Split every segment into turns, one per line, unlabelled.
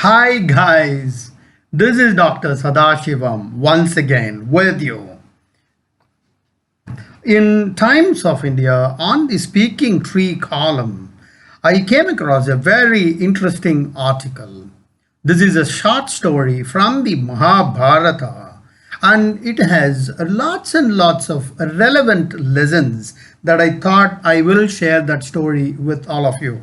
Hi guys, this is Dr. Sadashivam once again with you. In Times of India, on the Speaking Tree column, I came across a very interesting article. This is a short story from the Mahabharata, and it has lots and lots of relevant lessons that I thought I will share that story with all of you.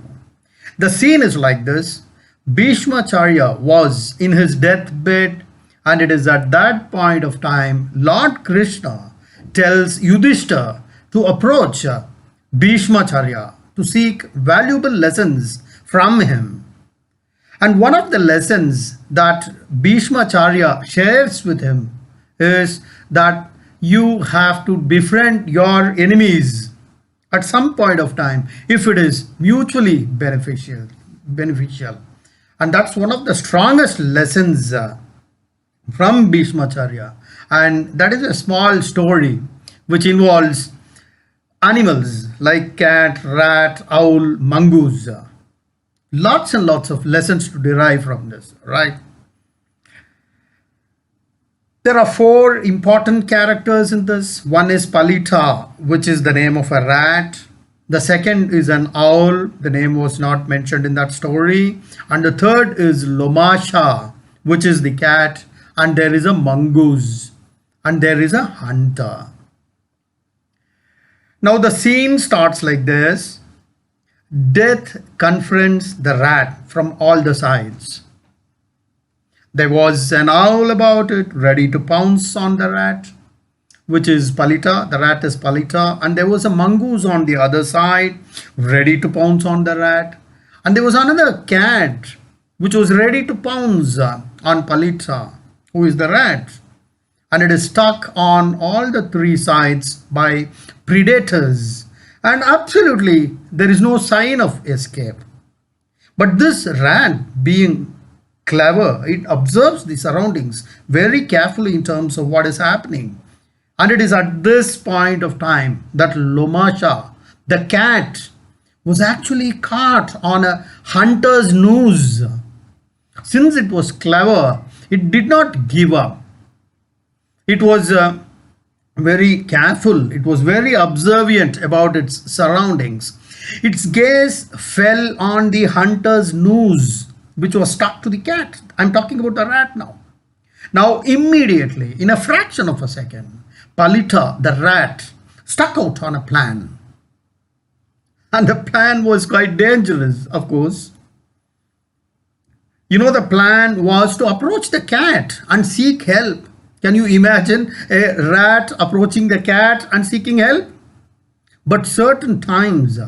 The scene is like this. Bhishmacharya was in his deathbed, and it is at that point of time Lord Krishna tells Yudhishthira to approach Bhishmacharya to seek valuable lessons from him. And one of the lessons that Bhishmacharya shares with him is that you have to befriend your enemies at some point of time if it is mutually beneficial. And that's one of the strongest lessons from Bhishmacharya. And that is a small story which involves animals like cat, rat, owl, mongoose. Lots and lots of lessons to derive from this, right? There are four important characters in this. One is Palita, which is the name of a rat. The second is an owl. The name was not mentioned in that story. And the third is Lomasha, which is the cat. And there is a mongoose. And there is a hunter. Now the scene starts like this. Death confronts the rat from all the sides. There was an owl about it, ready to pounce on the rat, which is Palita. The rat is Palita. And there was a mongoose on the other side, ready to pounce on the rat. And there was another cat, which was ready to pounce on Palita, who is the rat. And it is stuck on all the three sides by predators. And absolutely, there is no sign of escape. But this rat, being clever, it observes the surroundings very carefully in terms of what is happening. And it is at this point of time that Lomasha, the cat, was actually caught on a hunter's noose. Since it was clever, it did not give up. It was very careful. It was very observant about its surroundings. Its gaze fell on the hunter's noose, which was stuck to the cat. I'm talking about the rat now. Now, immediately, in a fraction of a second, Palita, the rat, struck out on a plan. And the plan was quite dangerous, of course. You know, the plan was to approach the cat and seek help. Can you imagine a rat approaching the cat and seeking help? But certain times,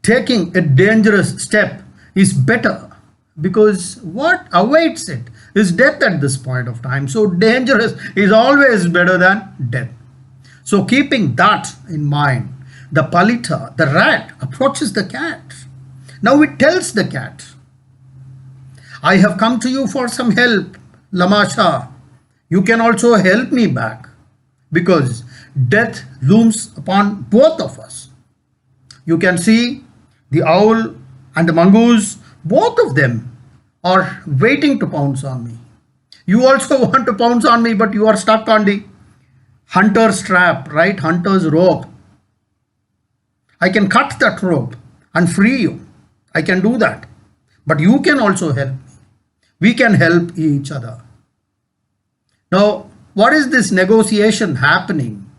taking a dangerous step is better, because what awaits it is death at this point of time. So dangerous is always better than death. So keeping that in mind, the Palita, the rat, approaches the cat. Now it tells the cat, I have come to you for some help, Lamasha. You can also help me back, because death looms upon both of us. You can see the owl and the mongoose, both of them are waiting to pounce on me. You also want to pounce on me, but you are stuck on the hunter's trap, right? Hunter's rope. I can cut that rope and free you. I can do that. But you can also help me. We can help each other. Now, what is this negotiation happening?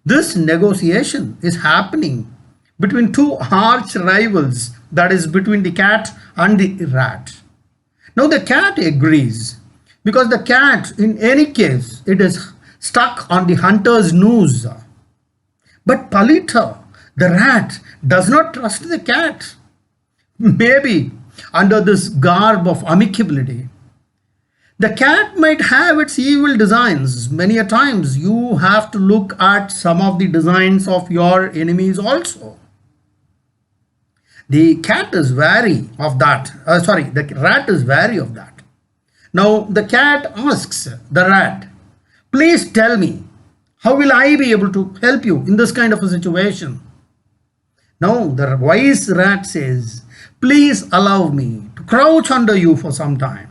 This negotiation is happening between two arch rivals, that is between the cat and the rat. Now the cat agrees, because the cat, in any case, it is stuck on the hunter's noose. But Palita, the rat, does not trust the cat. Maybe under this garb of amicability, the cat might have its evil designs. Many a times you have to look at some of the designs of your enemies also. The cat is wary of that. The rat is wary of that. Now the cat asks the rat, please tell me, how will I be able to help you in this kind of a situation? Now the wise rat says, please allow me to crouch under you for some time.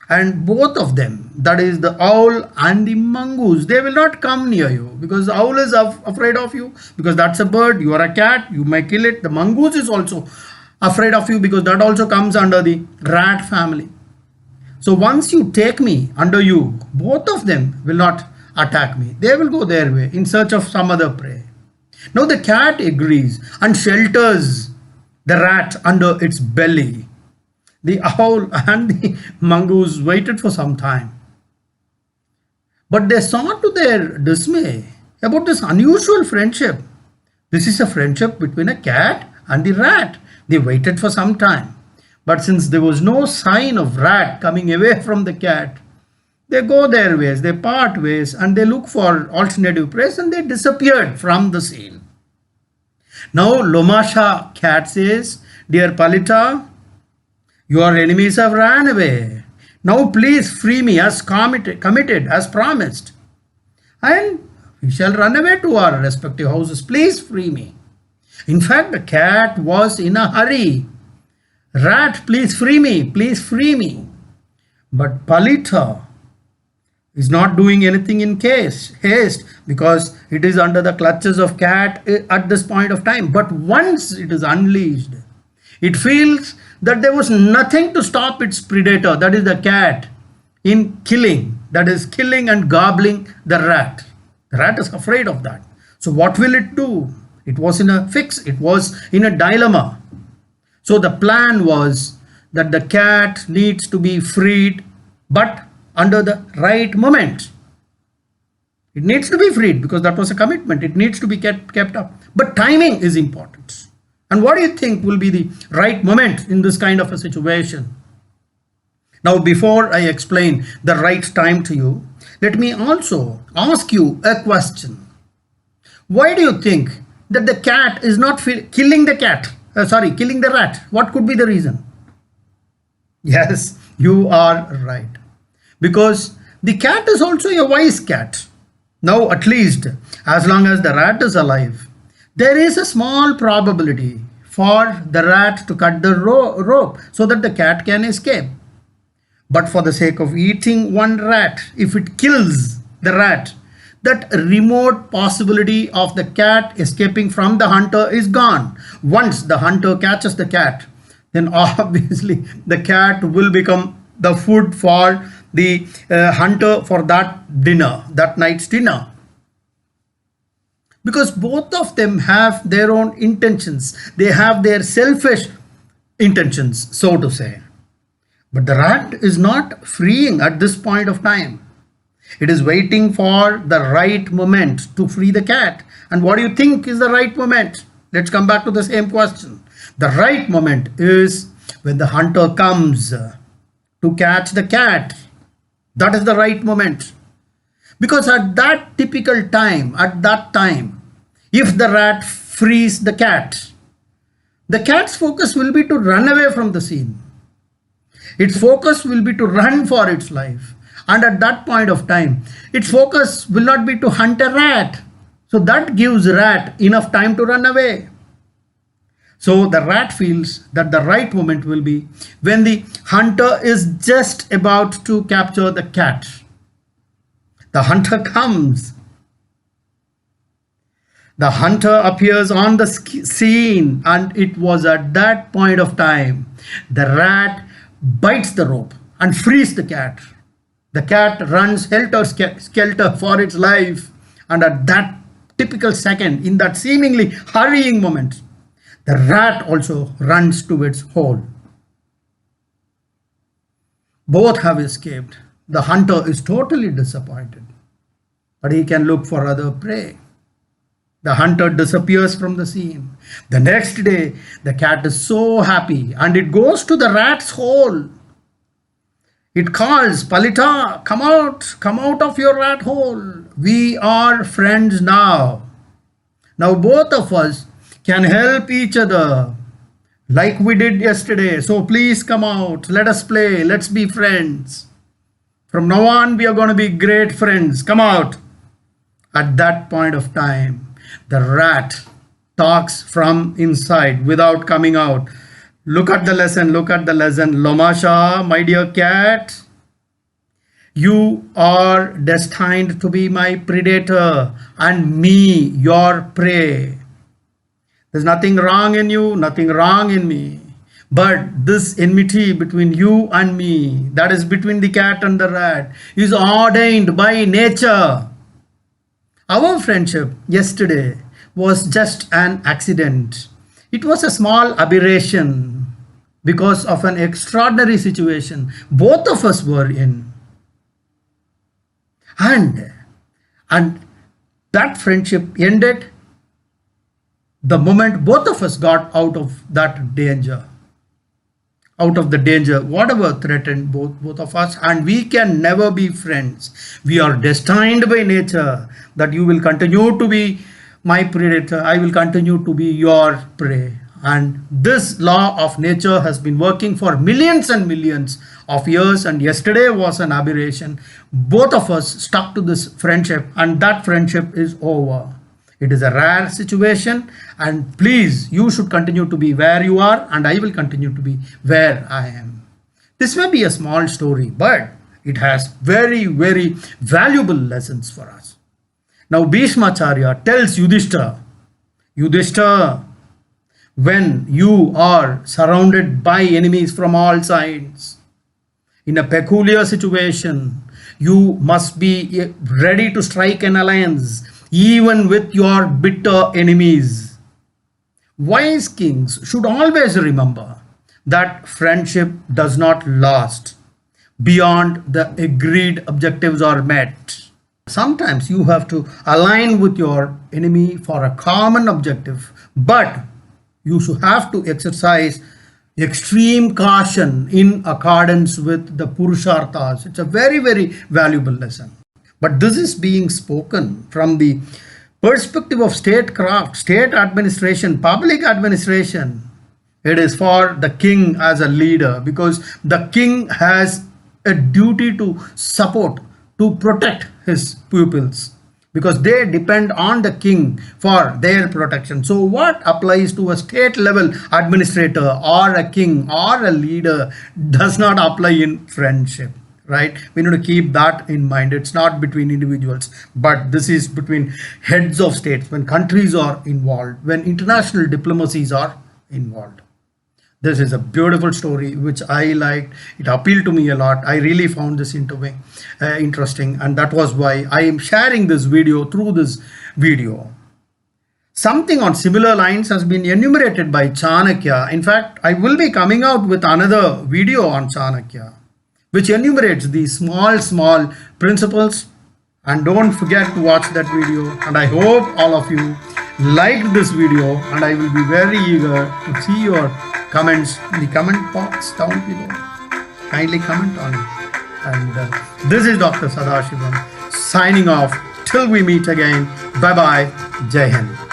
And both of them, that is the owl and the mongoose, they will not come near you because the owl is afraid of you because that's a bird. You are a cat, you may kill it. The mongoose is also afraid of you because that also comes under the rat family. So once you take me under you, both of them will not attack me. They will go their way in search of some other prey. Now the cat agrees and shelters the rat under its belly. The owl and the mongoose waited for some time. But they saw to their dismay about this unusual friendship. This is a friendship between a cat and the rat. They waited for some time. But since there was no sign of rat coming away from the cat, they go their ways, they part ways, and they look for alternative prey and they disappeared from the scene. Now Lomasha cat says, "Dear Palita, your enemies have ran away. Now please free me as committed, as promised. And we shall run away to our respective houses. Please free me." In fact, the cat was in a hurry. "Rat, please free me, please free me." But Palita is not doing anything in haste because it is under the clutches of cat at this point of time. But once it is unleashed, it feels that there was nothing to stop its predator, that is the cat, in killing, that is killing and gobbling the rat. The rat is afraid of that. So what will it do? It was in a fix, it was in a dilemma. So the plan was that the cat needs to be freed, but under the right moment. It needs to be freed because that was a commitment. It needs to be kept up. But timing is important. And what do you think will be the right moment in this kind of a situation? Now, before I explain the right time to you, let me also ask you a question. Why do you think that the cat is not killing the killing the rat? What could be the reason? Yes, you are right. Because the cat is also a wise cat. Now, at least as long as the rat is alive, there is a small probability for the rat to cut the rope so that the cat can escape. But for the sake of eating one rat, if it kills the rat, that remote possibility of the cat escaping from the hunter is gone. Once the hunter catches the cat, then obviously the cat will become the food for the hunter for that night's dinner. Because both of them have their own intentions. They have their selfish intentions, so to say. But the rat is not freeing at this point of time. It is waiting for the right moment to free the cat. And what do you think is the right moment? Let's come back to the same question. The right moment is when the hunter comes to catch the cat. That is the right moment. Because at that typical time, if the rat frees the cat's focus will be to run away from the scene. Its focus will be to run for its life. And at that point of time, its focus will not be to hunt a rat. So that gives rat enough time to run away. So the rat feels that the right moment will be when the hunter is just about to capture the cat. The hunter comes. The hunter appears on the scene, and it was at that point of time the rat bites the rope and frees the cat. The cat runs helter-skelter for its life, and at that typical second, in that seemingly hurrying moment, the rat also runs to its hole. Both have escaped. The hunter is totally disappointed, but he can look for other prey. The hunter disappears from the scene. The next day, the cat is so happy and it goes to the rat's hole. It calls, "Palita, come out of your rat hole. We are friends now. Now both of us can help each other like we did yesterday. So please come out. Let us play. Let's be friends. From now on, we are going to be great friends. Come out." At that point of time, the rat talks from inside without coming out. Look at the lesson, look at the lesson. Lomasha, my dear cat, you are destined to be my predator and me, your prey. There's nothing wrong in you, nothing wrong in me. But this enmity between you and me, that is between the cat and the rat, is ordained by nature. Our friendship yesterday was just an accident. It was a small aberration because of an extraordinary situation both of us were in. And that friendship ended the moment both of us got out of that danger, out of the danger, whatever threatened both of us, and we can never be friends. We are destined by nature that you will continue to be my predator, I will continue to be your prey. And this law of nature has been working for millions and millions of years, and yesterday was an aberration. Both of us stuck to this friendship, and that friendship is over. It is a rare situation, and please, you should continue to be where you are, and I will continue to be where I am. This may be a small story, but it has very, very valuable lessons for us. Now, Bhishmacharya tells Yudhishthira, Yudhishthira, when you are surrounded by enemies from all sides, in a peculiar situation, you must be ready to strike an alliance even with your bitter enemies. Wise kings should always remember that friendship does not last beyond the agreed objectives are met. Sometimes you have to align with your enemy for a common objective, but you should have to exercise extreme caution in accordance with the Purusharthas. It's a very, very valuable lesson. But this is being spoken from the perspective of statecraft, state administration, public administration. It is for the king as a leader, because the king has a duty to support, to protect his pupils, because they depend on the king for their protection. So what applies to a state level administrator or a king or a leader does not apply in friendship, right? We need to keep that in mind. It's not between individuals, but this is between heads of states, when countries are involved, when international diplomacies are involved. This is a beautiful story which I liked. It appealed to me a lot. I really found this interesting, and that was why I am sharing this video through this video. Something on similar lines has been enumerated by Chanakya. In fact, I will be coming out with another video on Chanakya, which enumerates these small principles. And don't forget to watch that video. And I hope all of you liked this video, and I will be very eager to see your comments in the comment box down below. Kindly comment on it. And this is Dr. Sadashivam signing off. Till we meet again. Bye bye. Jai Hind.